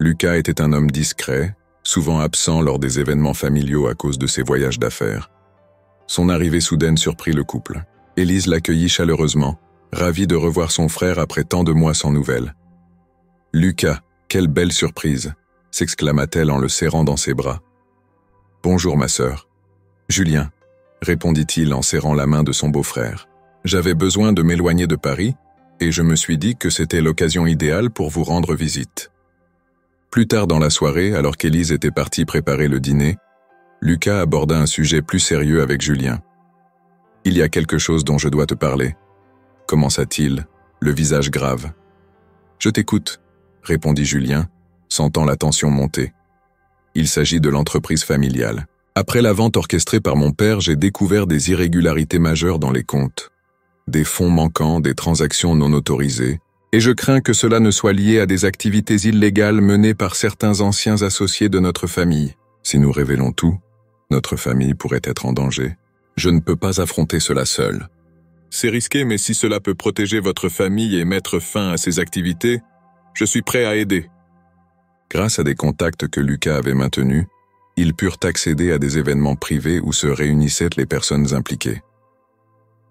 Lucas était un homme discret, souvent absent lors des événements familiaux à cause de ses voyages d'affaires. Son arrivée soudaine surprit le couple. Élise l'accueillit chaleureusement, ravie de revoir son frère après tant de mois sans nouvelles. « Lucas, quelle belle surprise !» s'exclama-t-elle en le serrant dans ses bras. « Bonjour ma sœur. »« Julien » répondit-il en serrant la main de son beau-frère. « J'avais besoin de m'éloigner de Paris et je me suis dit que c'était l'occasion idéale pour vous rendre visite. » Plus tard dans la soirée, alors qu'Élise était partie préparer le dîner, Lucas aborda un sujet plus sérieux avec Julien. « Il y a quelque chose dont je dois te parler. » commença-t-il, le visage grave. « Je t'écoute, » répondit Julien, sentant la tension monter. Il s'agit de l'entreprise familiale. Après la vente orchestrée par mon père, j'ai découvert des irrégularités majeures dans les comptes. Des fonds manquants, des transactions non autorisées, et je crains que cela ne soit lié à des activités illégales menées par certains anciens associés de notre famille. Si nous révélons tout, notre famille pourrait être en danger. Je ne peux pas affronter cela seul. C'est risqué, mais si cela peut protéger votre famille et mettre fin à ces activités, je suis prêt à aider. Grâce à des contacts que Lucas avait maintenus, ils purent accéder à des événements privés où se réunissaient les personnes impliquées.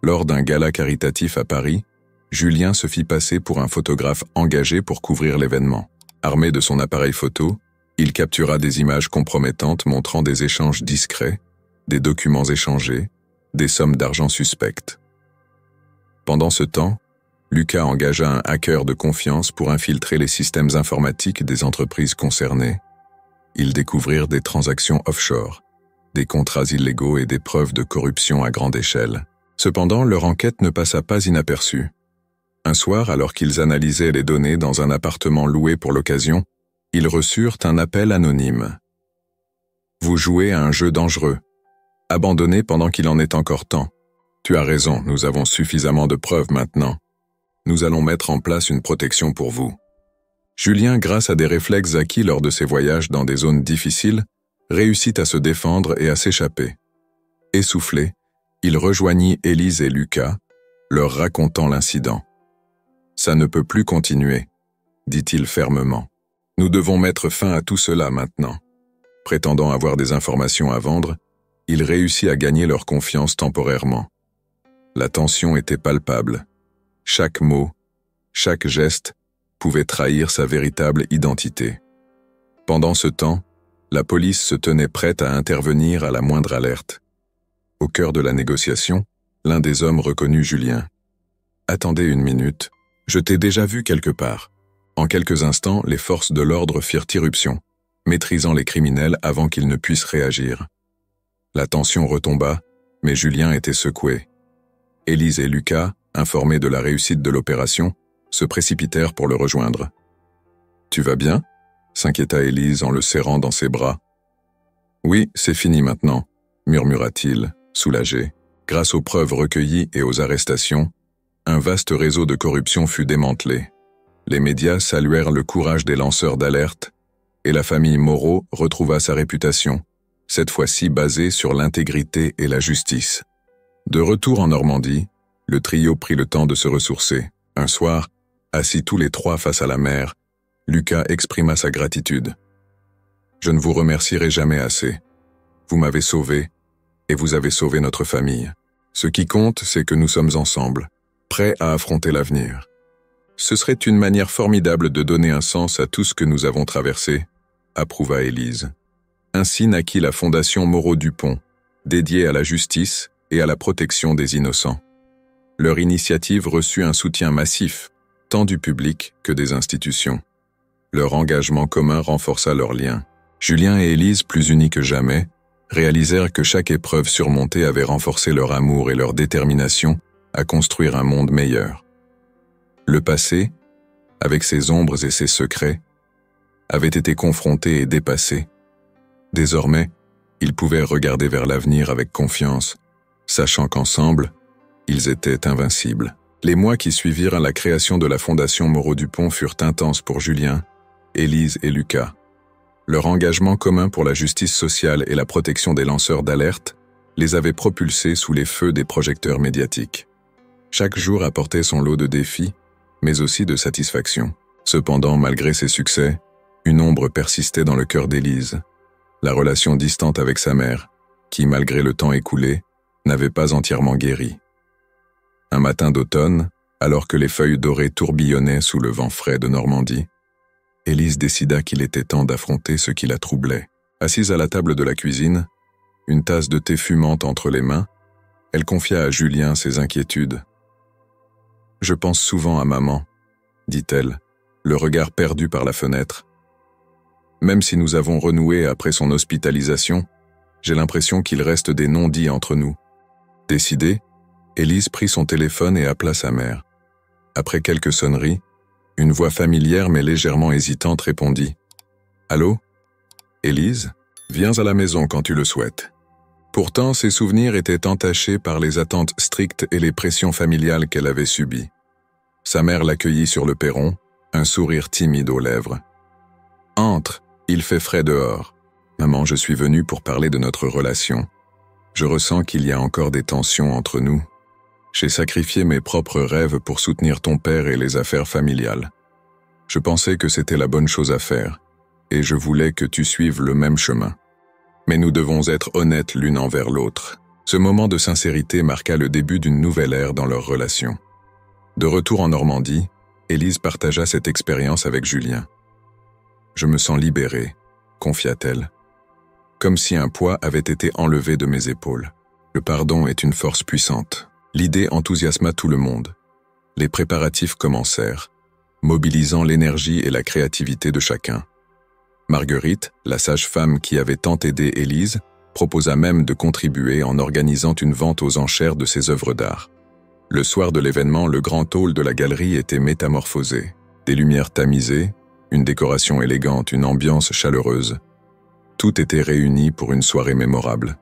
Lors d'un gala caritatif à Paris, Julien se fit passer pour un photographe engagé pour couvrir l'événement. Armé de son appareil photo, il captura des images compromettantes montrant des échanges discrets, des documents échangés, des sommes d'argent suspectes. Pendant ce temps, Lucas engagea un hacker de confiance pour infiltrer les systèmes informatiques des entreprises concernées. Ils découvrirent des transactions offshore, des contrats illégaux et des preuves de corruption à grande échelle. Cependant, leur enquête ne passa pas inaperçue. Un soir, alors qu'ils analysaient les données dans un appartement loué pour l'occasion, ils reçurent un appel anonyme. Vous jouez à un jeu dangereux. Abandonnez pendant qu'il en est encore temps. Tu as raison, nous avons suffisamment de preuves maintenant. Nous allons mettre en place une protection pour vous. Julien, grâce à des réflexes acquis lors de ses voyages dans des zones difficiles, réussit à se défendre et à s'échapper. Essoufflé, il rejoignit Élise et Lucas, leur racontant l'incident. « Ça ne peut plus continuer », dit-il fermement. « Nous devons mettre fin à tout cela maintenant. » Prétendant avoir des informations à vendre, il réussit à gagner leur confiance temporairement. La tension était palpable. Chaque mot, chaque geste pouvait trahir sa véritable identité. Pendant ce temps, la police se tenait prête à intervenir à la moindre alerte. Au cœur de la négociation, l'un des hommes reconnut Julien. « Attendez une minute, je t'ai déjà vu quelque part. » En quelques instants, les forces de l'ordre firent irruption, maîtrisant les criminels avant qu'ils ne puissent réagir. La tension retomba, mais Julien était secoué. Élise et Lucas, informés de la réussite de l'opération, se précipitèrent pour le rejoindre. « Tu vas bien ?» s'inquiéta Élise en le serrant dans ses bras. « Oui, c'est fini maintenant », murmura-t-il, soulagé. Grâce aux preuves recueillies et aux arrestations, un vaste réseau de corruption fut démantelé. Les médias saluèrent le courage des lanceurs d'alerte et la famille Moreau retrouva sa réputation, cette fois-ci basée sur l'intégrité et la justice. De retour en Normandie, le trio prit le temps de se ressourcer. Un soir, assis tous les trois face à la mer, Lucas exprima sa gratitude. « Je ne vous remercierai jamais assez. Vous m'avez sauvé, et vous avez sauvé notre famille. Ce qui compte, c'est que nous sommes ensemble, prêts à affronter l'avenir. Ce serait une manière formidable de donner un sens à tout ce que nous avons traversé, » approuva Élise. Ainsi naquit la Fondation Moreau-Dupont, dédiée à la justice et à la protection des innocents. Leur initiative reçut un soutien massif, tant du public que des institutions. Leur engagement commun renforça leurs liens. Julien et Élise, plus unis que jamais, réalisèrent que chaque épreuve surmontée avait renforcé leur amour et leur détermination à construire un monde meilleur. Le passé, avec ses ombres et ses secrets, avait été confronté et dépassé. Désormais, ils pouvaient regarder vers l'avenir avec confiance, sachant qu'ensemble, ils étaient invincibles. Les mois qui suivirent la création de la Fondation Moreau-Dupont furent intenses pour Julien, Élise et Lucas. Leur engagement commun pour la justice sociale et la protection des lanceurs d'alerte les avait propulsés sous les feux des projecteurs médiatiques. Chaque jour apportait son lot de défis, mais aussi de satisfaction. Cependant, malgré ses succès, une ombre persistait dans le cœur d'Élise, la relation distante avec sa mère, qui, malgré le temps écoulé, n'avait pas entièrement guéri. Un matin d'automne, alors que les feuilles dorées tourbillonnaient sous le vent frais de Normandie, Élise décida qu'il était temps d'affronter ce qui la troublait. Assise à la table de la cuisine, une tasse de thé fumante entre les mains, elle confia à Julien ses inquiétudes. « Je pense souvent à maman, » dit-elle, le regard perdu par la fenêtre. « Même si nous avons renoué après son hospitalisation, j'ai l'impression qu'il reste des non-dits entre nous. » Décidée, Élise prit son téléphone et appela sa mère. Après quelques sonneries, une voix familière mais légèrement hésitante répondit. « Allô ? Élise ? Viens à la maison quand tu le souhaites. » Pourtant, ses souvenirs étaient entachés par les attentes strictes et les pressions familiales qu'elle avait subies. Sa mère l'accueillit sur le perron, un sourire timide aux lèvres. « Entre, il fait frais dehors. Maman, je suis venue pour parler de notre relation. Je ressens qu'il y a encore des tensions entre nous. J'ai sacrifié mes propres rêves pour soutenir ton père et les affaires familiales. Je pensais que c'était la bonne chose à faire, et je voulais que tu suives le même chemin. Mais nous devons être honnêtes l'une envers l'autre. » Ce moment de sincérité marqua le début d'une nouvelle ère dans leur relation. De retour en Normandie, Élise partagea cette expérience avec Julien. « Je me sens libérée, » confia-t-elle. « Comme si un poids avait été enlevé de mes épaules. Le pardon est une force puissante. » L'idée enthousiasma tout le monde. Les préparatifs commencèrent, mobilisant l'énergie et la créativité de chacun. Marguerite, la sage-femme qui avait tant aidé Élise, proposa même de contribuer en organisant une vente aux enchères de ses œuvres d'art. Le soir de l'événement, le grand hall de la galerie était métamorphosé. Des lumières tamisées, une décoration élégante, une ambiance chaleureuse. Tout était réuni pour une soirée mémorable.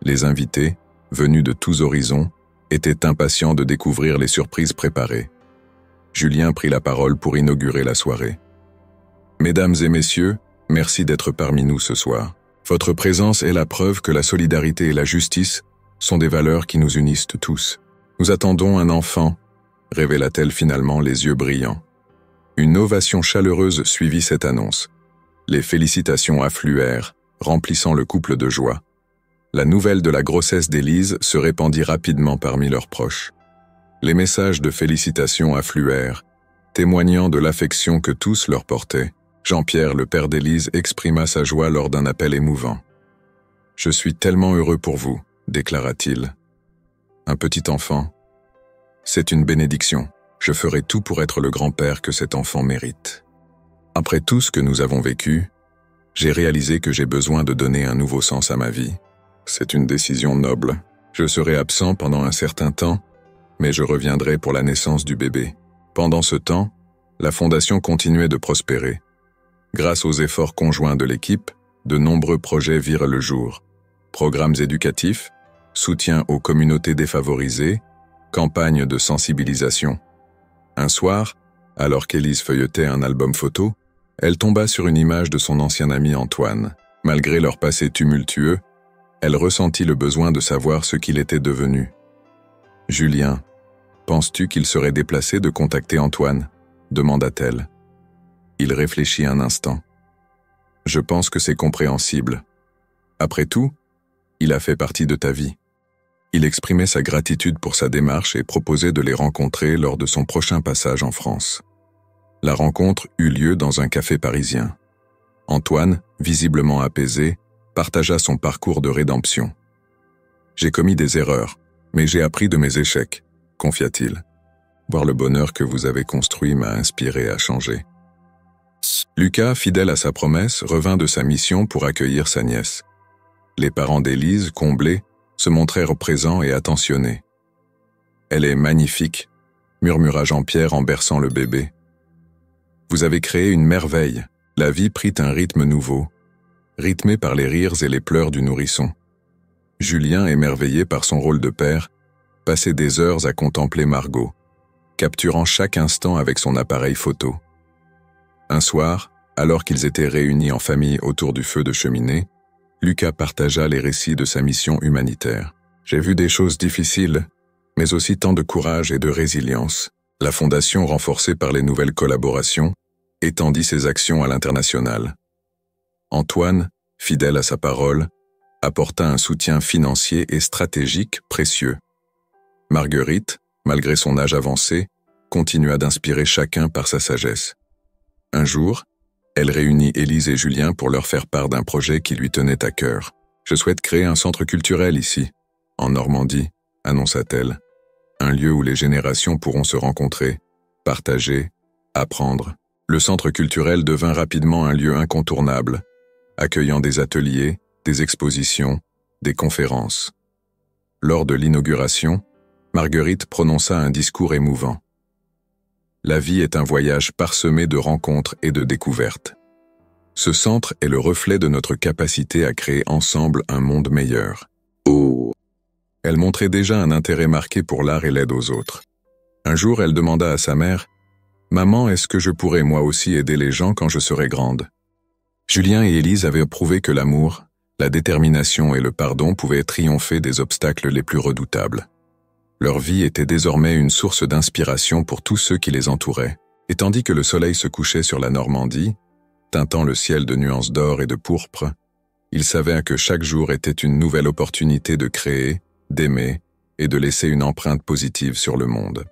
Les invités, venus de tous horizons, étaient impatients de découvrir les surprises préparées. Julien prit la parole pour inaugurer la soirée. « Mesdames et messieurs, merci d'être parmi nous ce soir. Votre présence est la preuve que la solidarité et la justice sont des valeurs qui nous unissent tous. Nous attendons un enfant, révéla-t-elle finalement les yeux brillants. Une ovation chaleureuse suivit cette annonce. Les félicitations affluèrent, remplissant le couple de joie. La nouvelle de la grossesse d'Élise se répandit rapidement parmi leurs proches. Les messages de félicitations affluèrent, témoignant de l'affection que tous leur portaient. Jean-Pierre, le père d'Élise, exprima sa joie lors d'un appel émouvant. « Je suis tellement heureux pour vous », déclara-t-il. « Un petit enfant. C'est une bénédiction. Je ferai tout pour être le grand-père que cet enfant mérite. Après tout ce que nous avons vécu, j'ai réalisé que j'ai besoin de donner un nouveau sens à ma vie. C'est une décision noble. Je serai absent pendant un certain temps, mais je reviendrai pour la naissance du bébé. Pendant ce temps, la fondation continuait de prospérer. Grâce aux efforts conjoints de l'équipe, de nombreux projets virent le jour. Programmes éducatifs, soutien aux communautés défavorisées, campagnes de sensibilisation. Un soir, alors qu'Élise feuilletait un album photo, elle tomba sur une image de son ancien ami Antoine. Malgré leur passé tumultueux, elle ressentit le besoin de savoir ce qu'il était devenu. « Julien, penses-tu qu'il serait déplacé de contacter Antoine ?» demanda-t-elle. Il réfléchit un instant. « Je pense que c'est compréhensible. Après tout, il a fait partie de ta vie. » Il exprimait sa gratitude pour sa démarche et proposait de les rencontrer lors de son prochain passage en France. La rencontre eut lieu dans un café parisien. Antoine, visiblement apaisé, partagea son parcours de rédemption. « J'ai commis des erreurs, mais j'ai appris de mes échecs, » confia-t-il. « Voir le bonheur que vous avez construit m'a inspiré à changer. » Lucas, fidèle à sa promesse, revint de sa mission pour accueillir sa nièce. Les parents d'Élise, comblés, se montrèrent présents et attentionnés. « Elle est magnifique », murmura Jean-Pierre en berçant le bébé. « Vous avez créé une merveille. » La vie prit un rythme nouveau, rythmé par les rires et les pleurs du nourrisson. Julien, émerveillé par son rôle de père, passait des heures à contempler Margot, capturant chaque instant avec son appareil photo. Un soir, alors qu'ils étaient réunis en famille autour du feu de cheminée, Lucas partagea les récits de sa mission humanitaire. « J'ai vu des choses difficiles, mais aussi tant de courage et de résilience. » La fondation, renforcée par les nouvelles collaborations, étendit ses actions à l'international. Antoine, fidèle à sa parole, apporta un soutien financier et stratégique précieux. Marguerite, malgré son âge avancé, continua d'inspirer chacun par sa sagesse. Un jour, elle réunit Élise et Julien pour leur faire part d'un projet qui lui tenait à cœur. « Je souhaite créer un centre culturel ici, en Normandie », annonça-t-elle. Un lieu où les générations pourront se rencontrer, partager, apprendre. Le centre culturel devint rapidement un lieu incontournable, accueillant des ateliers, des expositions, des conférences. Lors de l'inauguration, Marguerite prononça un discours émouvant. « La vie est un voyage parsemé de rencontres et de découvertes. Ce centre est le reflet de notre capacité à créer ensemble un monde meilleur. » Oh. Elle montrait déjà un intérêt marqué pour l'art et l'aide aux autres. Un jour, elle demanda à sa mère « Maman, est-ce que je pourrais moi aussi aider les gens quand je serai grande ?» Julien et Élise avaient prouvé que l'amour, la détermination et le pardon pouvaient triompher des obstacles les plus redoutables. Leur vie était désormais une source d'inspiration pour tous ceux qui les entouraient. Et tandis que le soleil se couchait sur la Normandie, teintant le ciel de nuances d'or et de pourpre, ils savaient que chaque jour était une nouvelle opportunité de créer, d'aimer et de laisser une empreinte positive sur le monde.